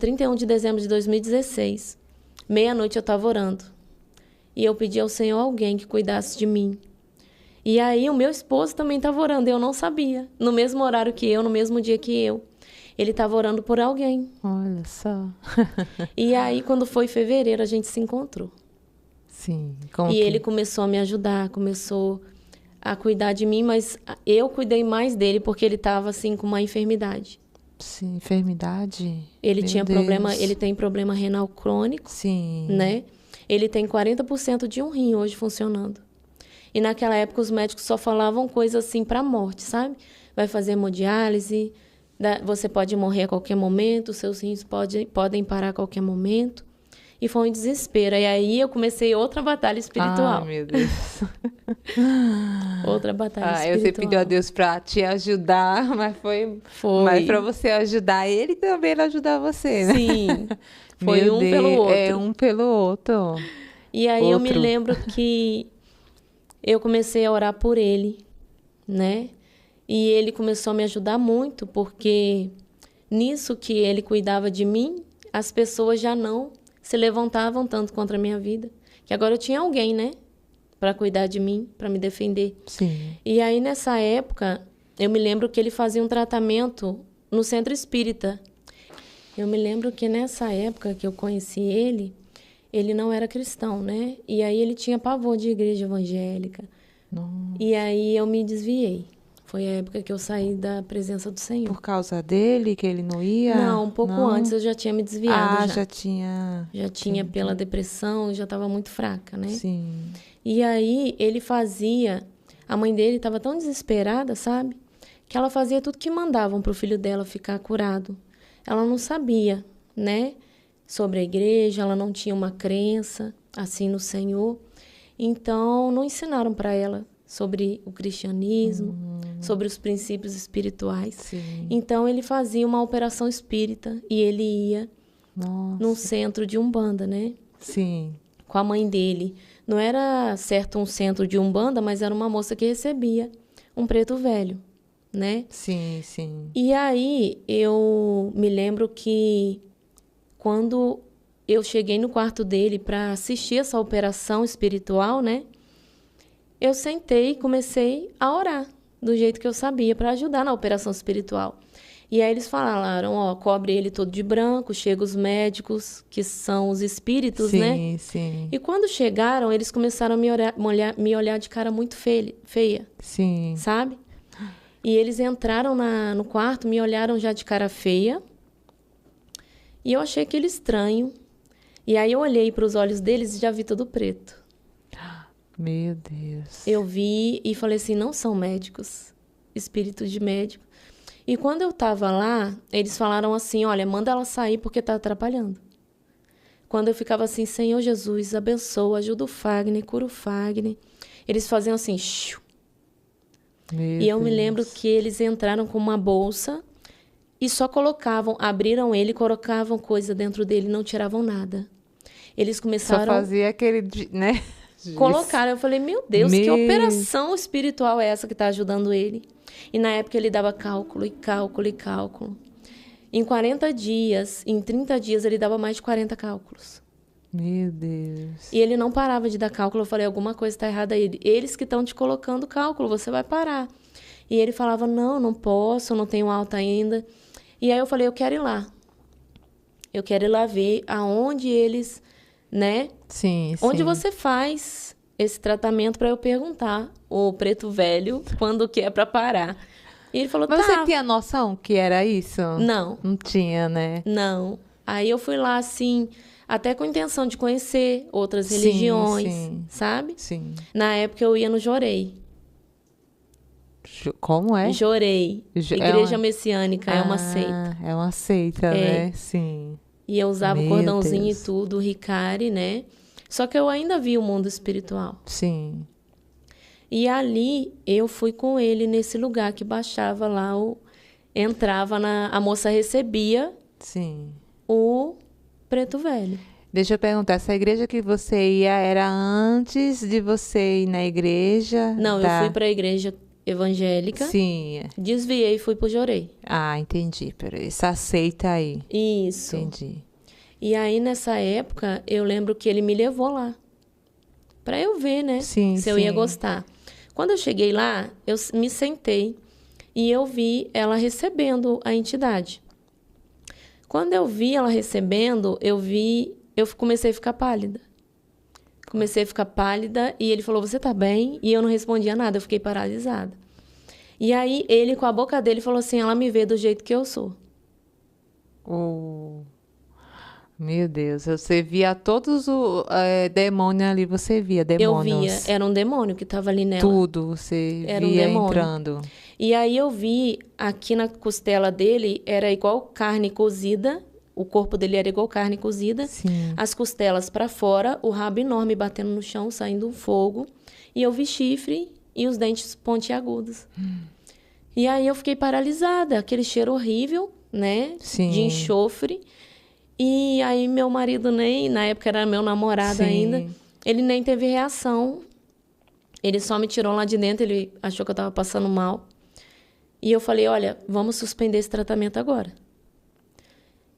31 de dezembro de 2016. Meia-noite eu estava orando. E eu pedi ao Senhor alguém que cuidasse de mim. E aí o meu esposo também estava orando, eu não sabia. No mesmo horário que eu, no mesmo dia que eu. Ele estava orando por alguém. Olha só. E aí, quando foi fevereiro, a gente se encontrou. Sim. E ele começou a me ajudar, começou a cuidar de mim, mas eu cuidei mais dele porque ele estava assim com uma enfermidade. Sim, enfermidade. Ele Meu tinha Deus. problema, ele tem problema renal crônico, Sim. né? Ele tem 40% de um rim hoje funcionando. E naquela época os médicos só falavam coisas assim para morte, sabe? Vai fazer hemodiálise, você pode morrer a qualquer momento, seus rins podem parar a qualquer momento. E foi um desespero. E aí eu comecei outra batalha espiritual. Ai, meu Deus. Outra batalha espiritual. Você pediu a Deus para te ajudar, mas foi. Mas para você ajudar ele, também ele ajudar você, né? Sim. Foi um pelo outro. É, um pelo outro. E aí eu me lembro que eu comecei a orar por ele, né? E ele começou a me ajudar muito, porque nisso que ele cuidava de mim, as pessoas já não se levantavam tanto contra a minha vida. Que agora eu tinha alguém, né? Para cuidar de mim, para me defender. Sim. E aí, nessa época, eu me lembro que ele fazia um tratamento no centro espírita. Eu me lembro que nessa época que eu conheci ele não era cristão, né? E aí ele tinha pavor de igreja evangélica. Nossa. E aí eu me desviei. Foi a época que eu saí da presença do Senhor. Por causa dele, que ele não ia? Não, um pouco antes eu já tinha me desviado. Já tinha. Já tinha pela depressão, já estava muito fraca, né? Sim. E aí ele fazia... A mãe dele estava tão desesperada, sabe? Que ela fazia tudo que mandavam para o filho dela ficar curado. Ela não sabia, né? Sobre a igreja, ela não tinha uma crença assim no Senhor. Então, não ensinaram para ela sobre o cristianismo, sobre os princípios espirituais. Sim. Então, ele fazia uma operação espírita e ele ia num centro de Umbanda, né? Sim. Com a mãe dele. Não era certo um centro de Umbanda, mas era uma moça que recebia um preto velho, né? Sim, sim. E aí, eu me lembro que quando eu cheguei no quarto dele para assistir essa operação espiritual, né? Eu sentei e comecei a orar do jeito que eu sabia para ajudar na operação espiritual. E aí eles falaram, cobre ele todo de branco, chega os médicos, que são os espíritos, né? Sim, sim. E quando chegaram, eles começaram a me olhar de cara muito feia. Sim. Sabe? E eles entraram no quarto, me olharam já de cara feia. E eu achei aquele estranho. E aí eu olhei para os olhos deles e já vi tudo preto. Meu Deus. Eu vi e falei assim, não são médicos, espíritos de médico. E quando eu estava lá, eles falaram assim, olha, manda ela sair porque está atrapalhando. Quando eu ficava assim, Senhor Jesus, abençoa, ajuda o Fagner, cura o Fagner. Eles faziam assim, xiu. E eu me lembro que eles entraram com uma bolsa e só abriram ele, colocavam coisa dentro dele, não tiravam nada. Eles começaram... Só fazia aquele, né? Colocaram, eu falei, meu Deus, que operação espiritual é essa que está ajudando ele? E na época ele dava cálculo, e cálculo, e cálculo. Em 40 dias, em 30 dias, ele dava mais de 40 cálculos. Meu Deus. E ele não parava de dar cálculo. Eu falei, alguma coisa está errada aí. Eles que estão te colocando cálculo, você vai parar. E ele falava, não posso, não tenho alta ainda. E aí eu falei, eu quero ir lá. Eu quero ir lá ver aonde eles, né? Sim, Onde você faz esse tratamento para eu perguntar o preto velho quando que é para parar. E ele falou, Mas você tinha noção que era isso? Não. Não tinha, né? Não. Aí eu fui lá, assim, até com intenção de conhecer outras religiões, sabe? Sim. Na época eu ia no Jorei. Como é? Jorei. Igreja Messiânica, é uma seita. É uma seita, né? Sim. E eu usava o cordãozinho e tudo, o Ricari, né? Só que eu ainda vi o mundo espiritual. Sim. E ali eu fui com ele nesse lugar que baixava lá, entrava a moça recebia o preto velho. Deixa eu perguntar, essa igreja que você ia era antes de você ir na igreja? Não, eu fui para a igreja evangélica. Sim. Desviei e fui pro Jorei. Ah, entendi. Peraí, essa seita aí. Isso. Entendi. E aí, nessa época, eu lembro que ele me levou lá. Pra eu ver, né? Sim, se eu ia gostar. Quando eu cheguei lá, eu me sentei e eu vi ela recebendo a entidade. Quando eu vi ela recebendo, eu comecei a ficar pálida. Comecei a ficar pálida e ele falou, você tá bem? E eu não respondia nada, eu fiquei paralisada. E aí, ele, com a boca dele, falou assim, ela me vê do jeito que eu sou. Oh, meu Deus, você via todos os demônios ali, você via demônios. Eu via, era um demônio que estava ali nela. Tudo, você era via um demônio. entrando. E aí eu vi, aqui na costela dele, era igual carne cozida, o corpo dele era igual carne cozida, Sim. As costelas para fora, o rabo enorme batendo no chão, saindo um fogo, e eu vi chifre e os dentes pontiagudos. E aí eu fiquei paralisada, aquele cheiro horrível, né, Sim. de enxofre. E aí meu marido nem, na época era meu namorado Sim. ainda, ele nem teve reação. Ele só me tirou lá de dentro, ele achou que eu estava passando mal. E eu falei, olha, vamos suspender esse tratamento agora.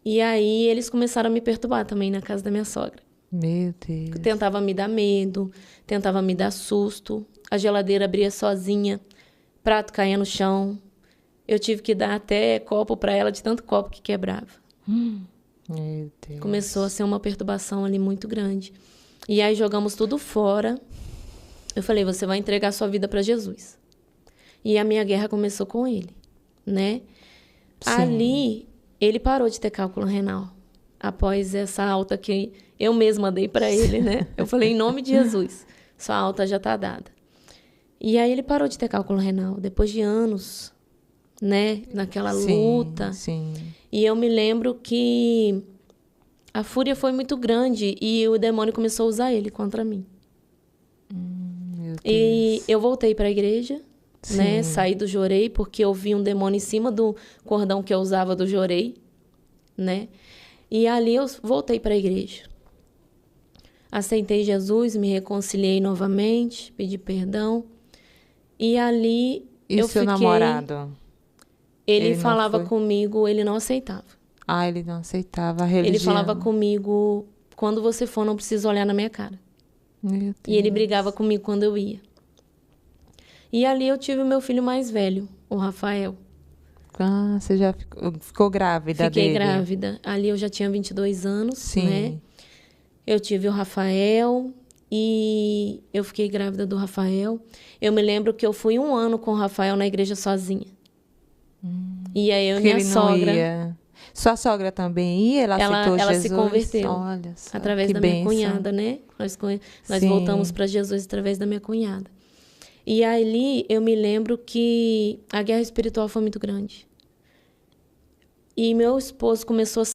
E aí eles começaram a me perturbar também na casa da minha sogra. Meu Deus. Tentava me dar medo, tentava me dar susto. A geladeira abria sozinha, prato caía no chão. Eu tive que dar até copo para ela, de tanto copo que quebrava. Meu Deus. Começou a ser uma perturbação ali muito grande. E aí jogamos tudo fora. Eu falei, você vai entregar sua vida para Jesus. E a minha guerra começou com ele, né? Sim. Ali, ele parou de ter cálculo renal. Após essa alta que eu mesma dei para ele, né? Eu falei, em nome de Jesus, sua alta já está dada. E aí ele parou de ter cálculo renal, depois de anos, né? Naquela luta. Sim. E eu me lembro que a fúria foi muito grande e o demônio começou a usar ele contra mim. Meu Deus. E eu voltei para a igreja, né? Saí do Jorei porque eu vi um demônio em cima do cordão que eu usava do Jorei, né? E ali eu voltei para a igreja. Aceitei Jesus, me reconciliei novamente, pedi perdão. E ali eu seu fiquei... namorado? Ele falava comigo, ele não aceitava. Ah, ele não aceitava a religião. Ele falava comigo, quando você for, não precisa olhar na minha cara. Meu Deus. E ele brigava comigo quando eu ia. E ali eu tive o meu filho mais velho, o Rafael. Ah, você já ficou grávida dele? Fiquei grávida. Ali eu já tinha 22 anos, Sim. né? Eu tive o Rafael e eu fiquei grávida do Rafael. Eu me lembro que eu fui 1 ano com o Rafael na igreja sozinha. E aí eu e minha sogra... Ia. Sua sogra também ia? Ela aceitou ela Jesus? Se converteu. Olha só, através da minha cunhada, né? Nós voltamos para Jesus através da minha cunhada. E ali eu me lembro que a guerra espiritual foi muito grande. E meu esposo começou a